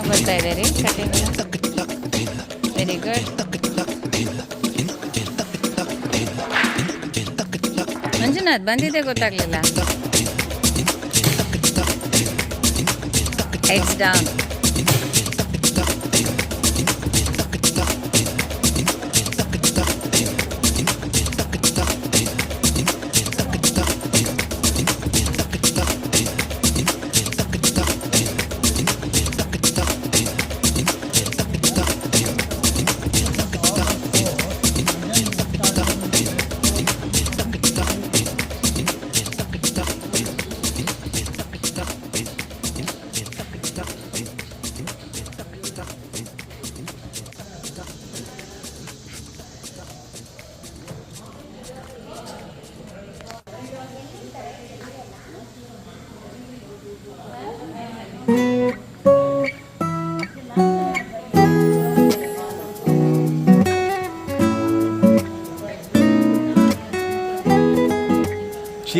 ಬರ್ತಾ ಇದೆ ರೀ ಕಟಿಂಗ್. Very good. ಮಂಜುನಾಥ್ ಬಂದಿದೆ ಗೊತ್ತಾಗ್ಲಿಲ್ಲ. Heads down.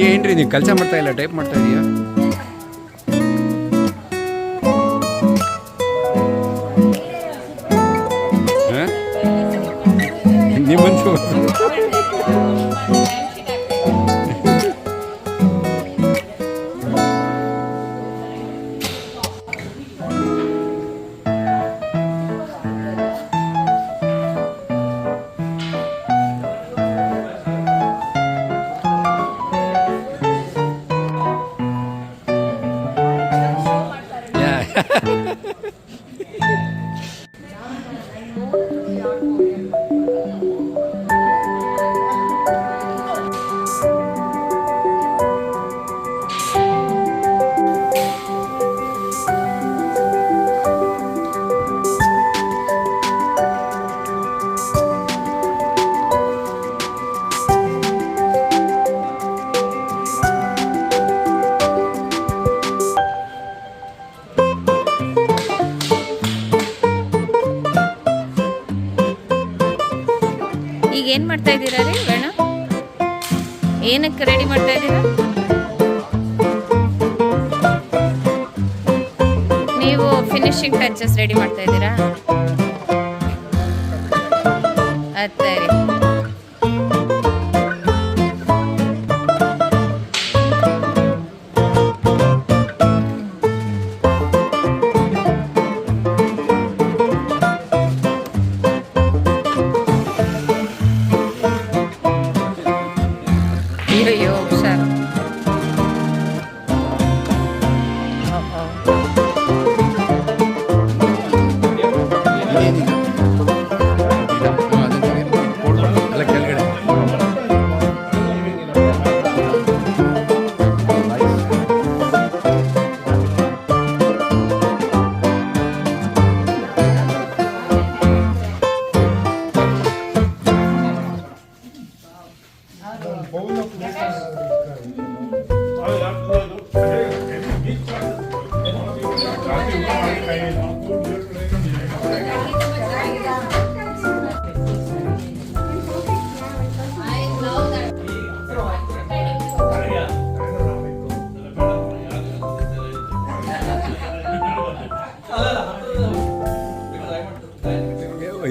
ಏನ್ರಿ ನೀವು ಕೆಲಸ ಮಾಡ್ತಾ ಇಲ್ಲ, ಟೈಪ್ ಮಾಡ್ತಾ ಇದೀಯಾ? ನಿಮ್ಮಂತೂ ಈಗ ಏನು ಮಾಡ್ತಾ ಇದ್ದೀರಾ ರೀ ಬೇಡ? ಏನಕ್ಕೆ ರೆಡಿ ಮಾಡ್ತಾ ಇದ್ದೀರಾ ನೀವು? ಫಿನಿಶಿಂಗ್ ಟಚಸ್ ರೆಡಿ ಮಾಡ್ತಾ ಇದ್ದೀರಾ? ಅದೇ ರೀ. ಅಯ್ಯೋ ಹುಷಾರು. ಅಲ್ಲ ಕೆಳಗಡೆ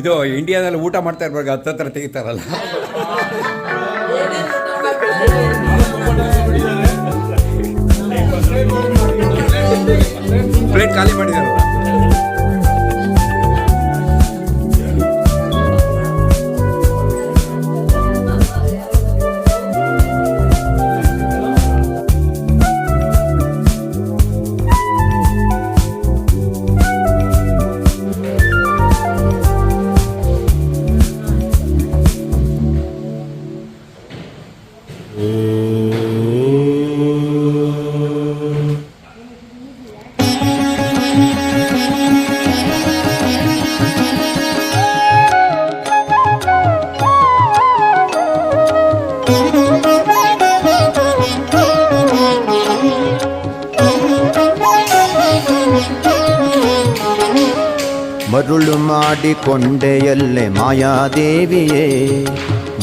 ಇದು ಇಂಡಿಯಾದಲ್ಲಿ ಊಟ ಮಾಡ್ತಾ ಇರ್ಬೇಕು, ಹತ್ತತ್ರ ತೆಗಿತಾರಲ್ಲ. ಪ್ಲೇಟ್ ಖಾಲಿ ಮಾಡಿದಾರಲ್ಲ. ಮರುಳು ಮಾಡಿಕೊಂಡೆಯಲ್ಲೆ ಮಾಯಾದೇವಿಯೇ,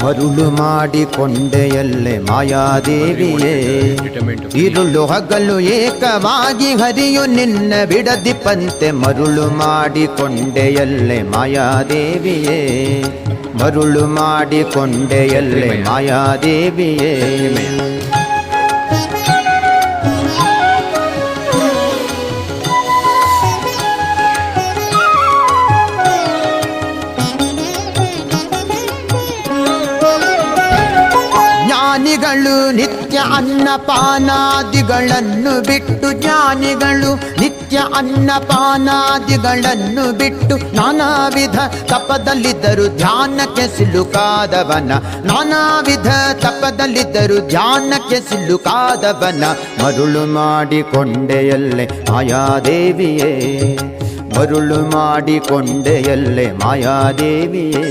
ಮರುಳು ಮಾಡಿಕೊಂಡೆಯಲ್ಲೆ ಮಾಯಾದೇವಿಯೇ. ಇರುಳು ಹಗಲು ಏಕವಾಗಿ ಹರಿಯು ನಿನ್ನ ಬಿಡದಿಪ್ಪಂತೆ, ಮರುಳು ಮಾಡಿಕೊಂಡೆಯಲ್ಲೆ ಮಾಯಾದೇವಿಯೇ, ಮರುಳು ಮಾಡಿಕೊಂಡೆಯಲ್ಲೆ ಮಾಯಾದೇವಿಯೇ. ಜ್ಞಾನಿಗಳು ನಿತ್ಯ ಅನ್ನಪಾನಾದಿಗಳನ್ನು ಬಿಟ್ಟು, ಜ್ಞಾನಿಗಳು ನಿತ್ಯ ಅನ್ನಪಾನಾದಿಗಳನ್ನು ಬಿಟ್ಟು ನಾನಾ ವಿಧ ತಪದಲ್ಲಿದ್ದರು ಧ್ಯಾನಕ್ಕೆ ಸಿಲುಕಾದವನ, ನಾನಾ ವಿಧ ತಪದಲ್ಲಿದ್ದರು ಧ್ಯಾನಕ್ಕೆ ಸಿಲುಕಾದವನ. ಮರುಳು ಮಾಡಿಕೊಂಡೆಯಲ್ಲೆ ಮಾಯಾದೇವಿಯೇ, ಮರುಳು ಮಾಡಿಕೊಂಡೆಯಲ್ಲೆ ಮಾಯಾದೇವಿಯೇ.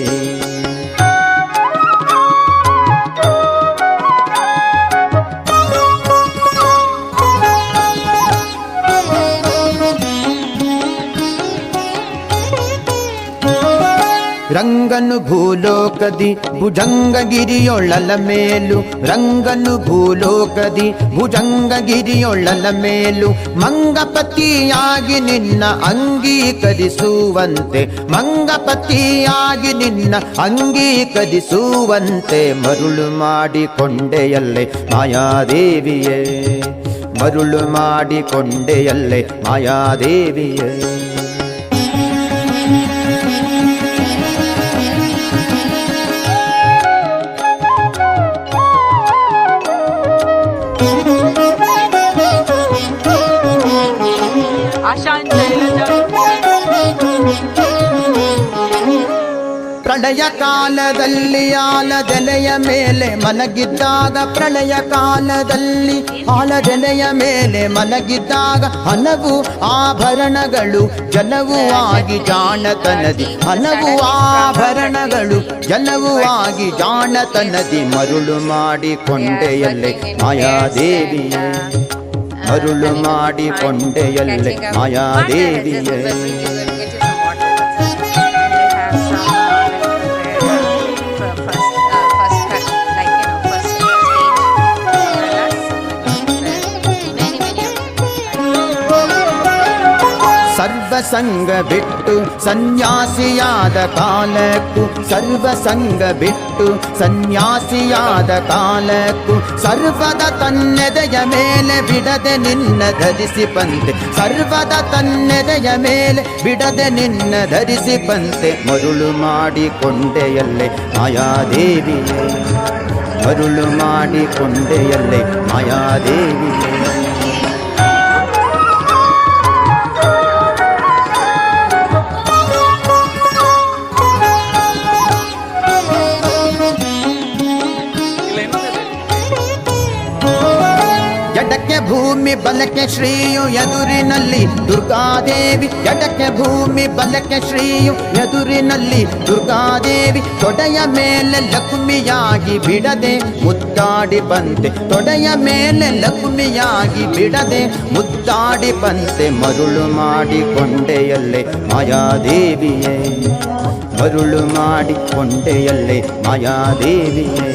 ರಂಗನು ಭೂಲೋಕದಿ ಭುಜಂಗಗಿರಿಯೊಳ್ಳಲ ಮೇಲು, ರಂಗನು ಭೂಲೋಕದಿ ಭುಜಂಗಗಿರಿಯೊಳ್ಳಲ ಮೇಲು. ಮಂಗಪತಿಯಾಗಿ ನಿನ್ನ ಅಂಗೀಕರಿಸುವಂತೆ, ಮಂಗಪತಿಯಾಗಿ ನಿನ್ನ ಅಂಗೀಕರಿಸುವಂತೆ. ಮರುಳು ಮಾಡಿಕೊಂಡೆಯಲ್ಲೆ ಮಾಯಾದೇವಿಯೇ, ಮರುಳು ಮಾಡಿಕೊಂಡೆಯಲ್ಲೆ ಮಾಯಾದೇವಿಯೇ. ಪ್ರಳಯ ಕಾಲದಲ್ಲಿ ಆಲದೆಲೆಯ ಮೇಲೆ ಮಲಗಿದ್ದಾಗ, ಪ್ರಳಯ ಕಾಲದಲ್ಲಿ ಆಲದೆಲೆಯ ಮೇಲೆ ಮಲಗಿದ್ದಾಗ ಹಲವು ಆಭರಣಗಳು ಜಲವು ಆಗಿ ಜಾಣತನದಿ, ಹಲವು ಆಭರಣಗಳು ಜಲವು ಆಗಿ ಜಾಣತನದಿ. ಮರುಳು ಮಾಡಿಕೊಂಡೆಯಲ್ಲೆ ಮಾಯಾದೇವಿಯೇ, ಮರುಳು ಮಾಡಿಕೊಂಡೆಯಲ್ಲೆ ಮಾಯಾದೇವಿಯೇ. ಸರ್ವಸಂಗ ಬಿಟ್ಟು ಸನ್ಯಾಸಿಯಾದ ಕಾಲಕ್ಕೂ, ಸರ್ವಸಂಗ ಬಿಟ್ಟು ಸನ್ಯಾಸಿಯಾದ ಕಾಲಕ್ಕೂ, ಸರ್ವದ ತನ್ನೆದೆಯ ಮೇಲೆ ಬಿಡದೆ ನಿನ್ನ ಧರಿಸಿ ಬಂತೆ, ಸರ್ವದ ತನ್ನೆದೆಯ ಮೇಲೆ ಬಿಡದೆ ನಿನ್ನ ಧರಿಸಿ ಬಂತೆ. ಮರುಳು ಮಾಡಿಕೊಂಡೆಯಲ್ಲೆ ಮಾಯಾದೇವಿಯೇ, ಮರುಳು ಮಾಡಿಕೊಂಡೆಯಲ್ಲೆ ಮಾಯಾದೇವಿಯೇ. ಎಡಕ್ಕೆ ಭೂಮಿ ಬಲಕ್ಕೆ ಶ್ರೀಯು ಎದುರಿನಲ್ಲಿ ದುರ್ಗಾದೇವಿ, ಎಡಕ್ಕೆ ಭೂಮಿ ಬಲಕ್ಕೆ ಶ್ರೀಯು ಎದುರಿನಲ್ಲಿ ದುರ್ಗಾದೇವಿ. ತೊಡೆಯ ಮೇಲೆ ಲಕ್ಷ್ಮಿಯಾಗಿ ಬಿಡದೆ ಮುದ್ದಾಡಿ ಬಂತೆ, ತೊಡೆಯ ಮೇಲೆ ಲಕ್ಷ್ಮಿಯಾಗಿ ಬಿಡದೆ ಮುದ್ದಾಡಿ ಬಂತೆ. ಮರುಳು ಮಾಡಿಕೊಂಡೆಯಲ್ಲೆ ಮಾಯಾದೇವಿಯೇ, ಮರುಳು ಮಾಡಿಕೊಂಡೆಯಲ್ಲೆ ಮಾಯಾದೇವಿಯೇ.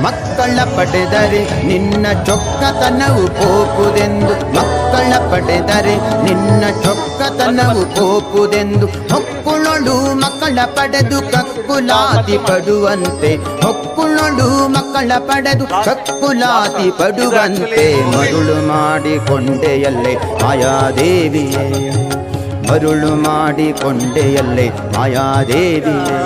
ಮಕ್ಕಳ ಪಡೆದರೆ ನಿನ್ನ ಚೊಕ್ಕತನವು ಪೋಪುದೆಂದು, ಮಕ್ಕಳ ಪಡೆದರೆ ನಿನ್ನ ಚೊಕ್ಕತನವು ಪೋಪುದೆಂದು. ಹೊಕ್ಕುಳೊಳು ಮಕ್ಕಳ ಪಡೆದು ಕಕ್ಕುಲಾತಿ ಪಡುವಂತೆ, ಹೊಕ್ಕುಳೊಳು ಮಕ್ಕಳ ಪಡೆದು ಕಕ್ಕುಲಾತಿ ಪಡುವಂತೆ. ಮರುಳು ಮಾಡಿಕೊಂಡೆಯಲ್ಲೆ ಮಾಯಾದೇವಿಯೇ, ಮರುಳು ಮಾಡಿಕೊಂಡೆಯಲ್ಲೆ ಮಾಯಾದೇವಿಯೇ.